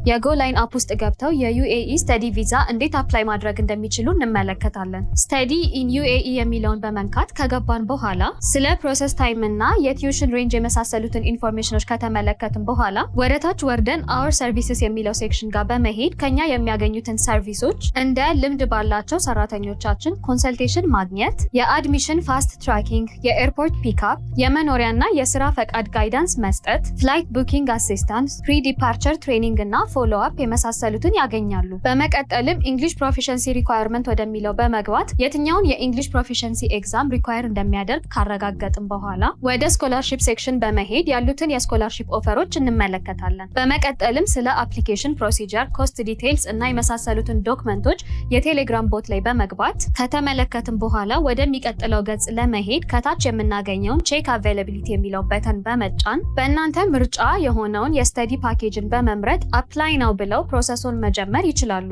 የጎ ላይን አፕ ውስጥ ገብተው የዩኤኢ ስተዲ ቪዛ እንዴት አፕላይ ማድረግ እንደሚችሉ እንመለከታለን። ስተዲ ኢን ዩኤኢ የሚለውን በመንካት ከገባን በኋላ ስለ ፕሮሰስ ታይም እና የቲዩሽን ሬንጅ የመሳሰሉትን ኢንፎርሜሽኖች ከተመለከትን በኋላ ወደታች ወርደን አወር ሰርቪስስ የሚለው ሴክሽን ጋር በመሄድ ከኛ የሚያገኙትን ሰርቪሶች እንደ ልምድ ባላቸው ሰራተኞቻችን ኮንሰልቴሽን ማግኘት፣ የአድሚሽን ፋስት ትራኪንግ፣ የኤርፖርት ፒክአፕ፣ የመኖሪያና የስራ ፈቃድ ጋይዳንስ መስጠት፣ ፍላይት ቡኪንግ አሲስታንስ፣ ፕሪ ዲፓርቸር ትሬኒንግ እና ፎሎ አፕ የመሳሰሉትን ያገኛሉ። በመቀጠልም ኢንግሊሽ ፕሮፊሸንሲ ሪኳየርመንት ወደሚለው በመግባት የትኛውን የኢንግሊሽ ፕሮፊሸንሲ ኤግዛም ሪኳየር እንደሚያደርግ ካረጋገጥን በኋላ ወደ ስኮላርሺፕ ሴክሽን በመሄድ ያሉትን የስኮላርሺፕ ኦፈሮች እንመለከታለን። በመቀጠልም ስለ አፕሊኬሽን ፕሮሲጀር፣ ኮስት ዲቴይልስ እና የመሳሰሉትን ዶክመንቶች የቴሌግራም ቦት ላይ በመግባት ከተመለከትን በኋላ ወደሚቀጥለው ገጽ ለመሄድ ከታች የምናገኘውን ቼክ አቬይላቢሊቲ የሚለው በተን በመጫን በእናንተ ምርጫ የሆነውን የስተዲ ፓኬጅን በመምረጥ አፕላይ ነው ብለው ፕሮሰሱን መጀመር ይችላሉ።